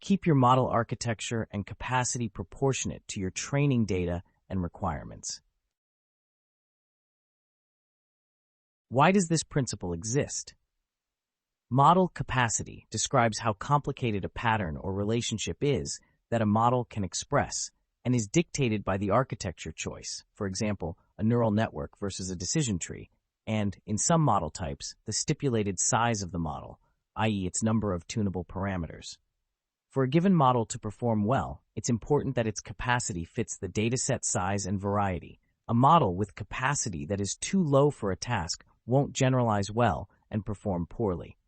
Keep your model architecture and capacity proportionate to your training data and requirements. Why does this principle exist? Model capacity describes how complicated a pattern or relationship is that a model can express and is dictated by the architecture choice, for example, a neural network versus a decision tree, and, in some model types, the stipulated size of the model, i.e. its number of tunable parameters. For a given model to perform well, it's important that its capacity fits the dataset size and variety. A model with capacity that is too low for a task won't generalize well and perform poorly.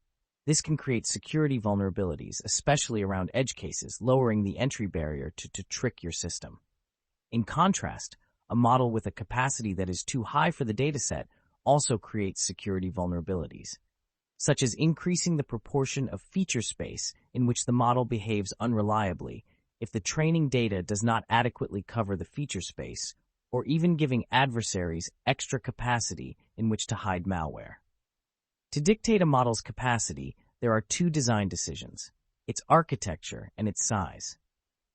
This can create security vulnerabilities, especially around edge cases, lowering the entry barrier to trick your system. In contrast, a model with a capacity that is too high for the dataset also creates security vulnerabilities, such as increasing the proportion of feature space in which the model behaves unreliably if the training data does not adequately cover the feature space, or even giving adversaries extra capacity in which to hide malware. To dictate a model's capacity, there are two design decisions: its architecture and its size.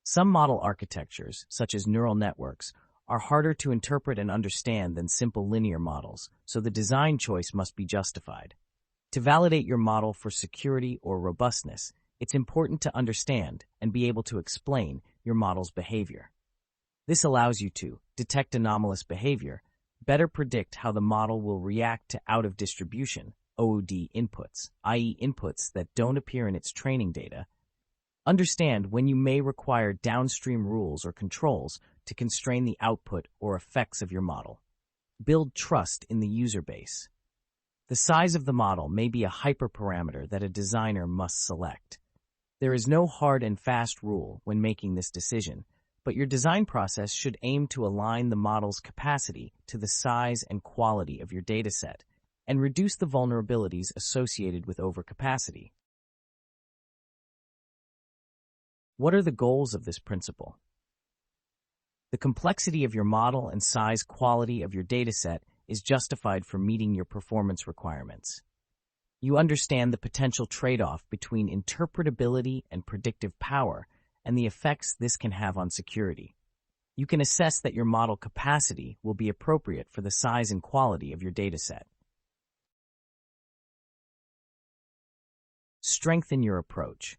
Some model architectures, such as neural networks, are harder to interpret and understand than simple linear models, so the design choice must be justified. To validate your model for security or robustness, it's important to understand and be able to explain your model's behavior. This allows you to detect anomalous behavior, better predict how the model will react to out-of-distribution (OOD) inputs, i.e. inputs that don't appear in its training data, understand when you may require downstream rules or controls to constrain the output or effects of your model. Build trust in the user base. The size of the model may be a hyperparameter that a designer must select. There is no hard and fast rule when making this decision, but your design process should aim to align the model's capacity to the size and quality of your dataset and reduce the vulnerabilities associated with overcapacity. What are the goals of this principle? The complexity of your model and size quality of your dataset is justified for meeting your performance requirements. You understand the potential trade-off between interpretability and predictive power and the effects this can have on security. You can assess that your model capacity will be appropriate for the size and quality of your dataset. Strengthen your approach.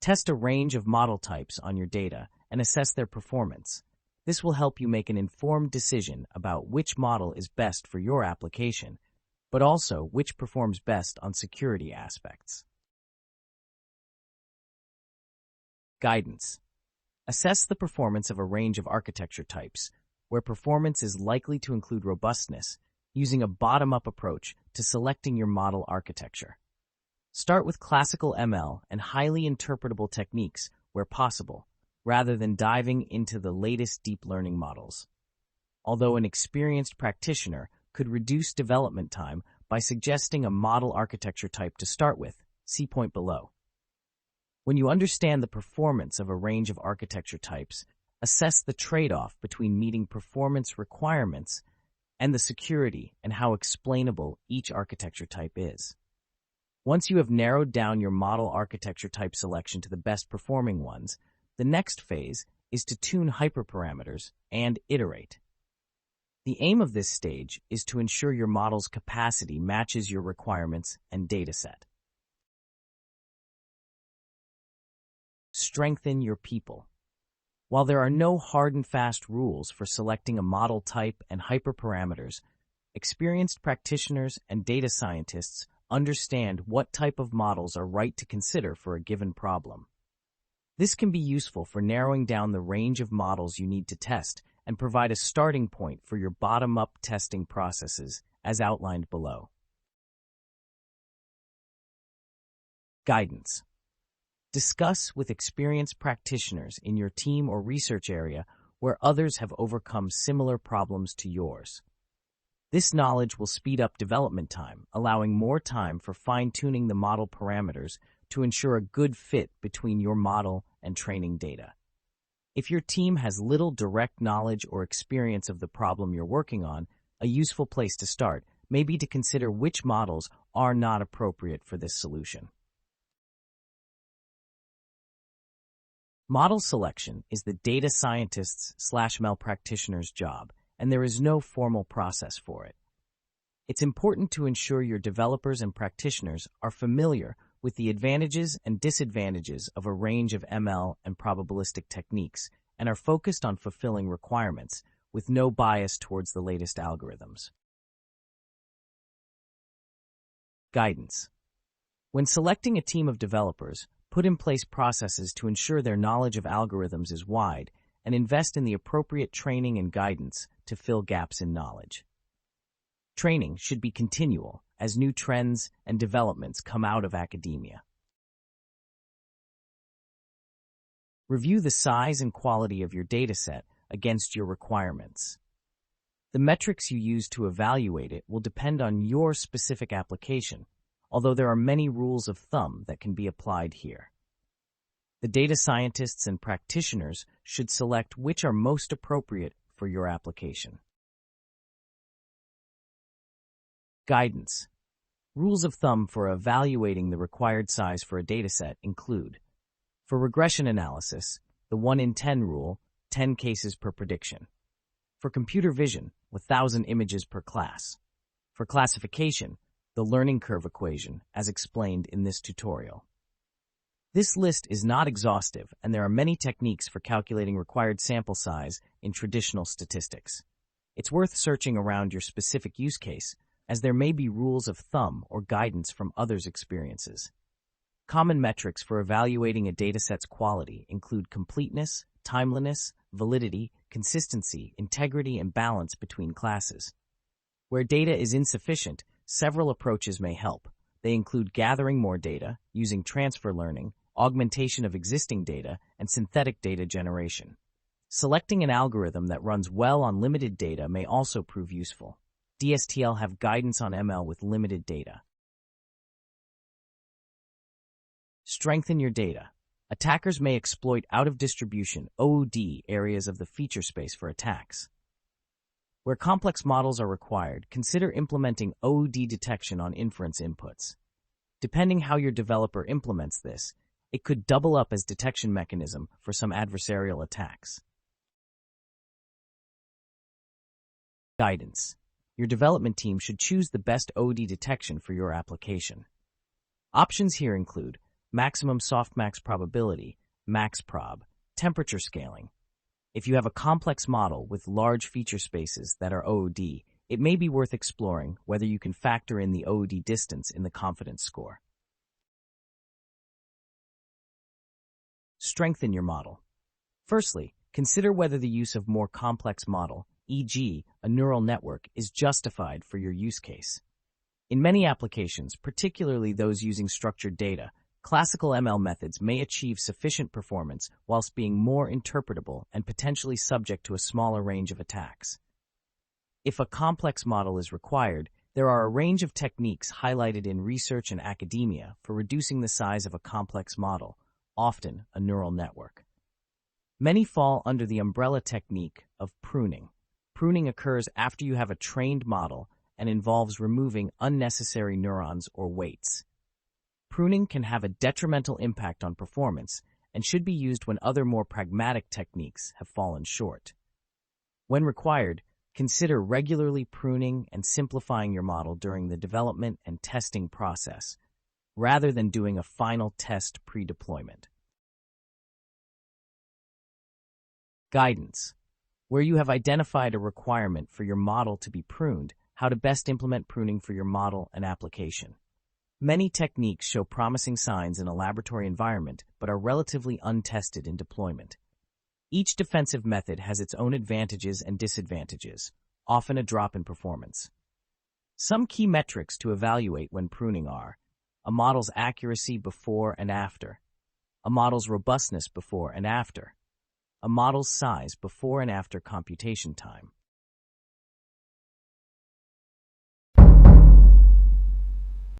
Test a range of model types on your data and assess their performance. This will help you make an informed decision about which model is best for your application, but also which performs best on security aspects. Guidance. Assess the performance of a range of architecture types, where performance is likely to include robustness, using a bottom-up approach to selecting your model architecture. Start with classical ML and highly interpretable techniques where possible, rather than diving into the latest deep learning models. Although an experienced practitioner could reduce development time by suggesting a model architecture type to start with, see point below. When you understand the performance of a range of architecture types, assess the trade-off between meeting performance requirements and the security and how explainable each architecture type is. Once you have narrowed down your model architecture type selection to the best performing ones, the next phase is to tune hyperparameters and iterate. The aim of this stage is to ensure your model's capacity matches your requirements and dataset. Strengthen your people. While there are no hard and fast rules for selecting a model type and hyperparameters, experienced practitioners and data scientists understand what type of models are right to consider for a given problem. This can be useful for narrowing down the range of models you need to test and provide a starting point for your bottom-up testing processes, as outlined below. Guidance. Discuss with experienced practitioners in your team or research area where others have overcome similar problems to yours. This knowledge will speed up development time, allowing more time for fine-tuning the model parameters to ensure a good fit between your model and training data. If your team has little direct knowledge or experience of the problem you're working on, a useful place to start may be to consider which models are not appropriate for this solution. Model selection is the data scientist's/ML practitioner's job, and there is no formal process for it. It's important to ensure your developers and practitioners are familiar with the advantages and disadvantages of a range of ML and probabilistic techniques and are focused on fulfilling requirements with no bias towards the latest algorithms. Guidance. When selecting a team of developers, put in place processes to ensure their knowledge of algorithms is wide and invest in the appropriate training and guidance to fill gaps in knowledge. Training should be continual as new trends and developments come out of academia. Review the size and quality of your dataset against your requirements. The metrics you use to evaluate it will depend on your specific application, although there are many rules of thumb that can be applied here. The data scientists and practitioners should select which are most appropriate for your application. Guidance. Rules of thumb for evaluating the required size for a dataset include: for regression analysis, the 1 in 10 rule, 10 cases per prediction. For computer vision, 1,000 images per class. For classification, the learning curve equation, as explained in this tutorial. This list is not exhaustive, and there are many techniques for calculating required sample size in traditional statistics. It's worth searching around your specific use case, as there may be rules of thumb or guidance from others' experiences. Common metrics for evaluating a dataset's quality include completeness, timeliness, validity, consistency, integrity, and balance between classes. Where data is insufficient, several approaches may help. They include gathering more data, using transfer learning, augmentation of existing data, and synthetic data generation. Selecting an algorithm that runs well on limited data may also prove useful. DSTL have guidance on ML with limited data. Strengthen your data. Attackers may exploit out-of-distribution (OOD) areas of the feature space for attacks. Where complex models are required, consider implementing OOD detection on inference inputs. Depending how your developer implements this, it could double up as detection mechanism for some adversarial attacks. Guidance. Your development team should choose the best OOD detection for your application. Options here include maximum softmax probability, maxprob, temperature scaling. If you have a complex model with large feature spaces that are OOD, it may be worth exploring whether you can factor in the OOD distance in the confidence score. Strengthen your model. Firstly, consider whether the use of more complex model, e.g., a neural network, is justified for your use case. In many applications, particularly those using structured data, classical ML methods may achieve sufficient performance whilst being more interpretable and potentially subject to a smaller range of attacks. If a complex model is required, there are a range of techniques highlighted in research and academia for reducing the size of a complex model, often a neural network. Many fall under the umbrella technique of pruning. Pruning occurs after you have a trained model and involves removing unnecessary neurons or weights. Pruning can have a detrimental impact on performance and should be used when other more pragmatic techniques have fallen short. When required, consider regularly pruning and simplifying your model during the development and testing process, rather than doing a final test pre-deployment. Guidance. Where you have identified a requirement for your model to be pruned, how to best implement pruning for your model and application. Many techniques show promising signs in a laboratory environment, but are relatively untested in deployment. Each defensive method has its own advantages and disadvantages, often a drop in performance. Some key metrics to evaluate when pruning are: a model's accuracy before and after, a model's robustness before and after, a model's size before and after computation time.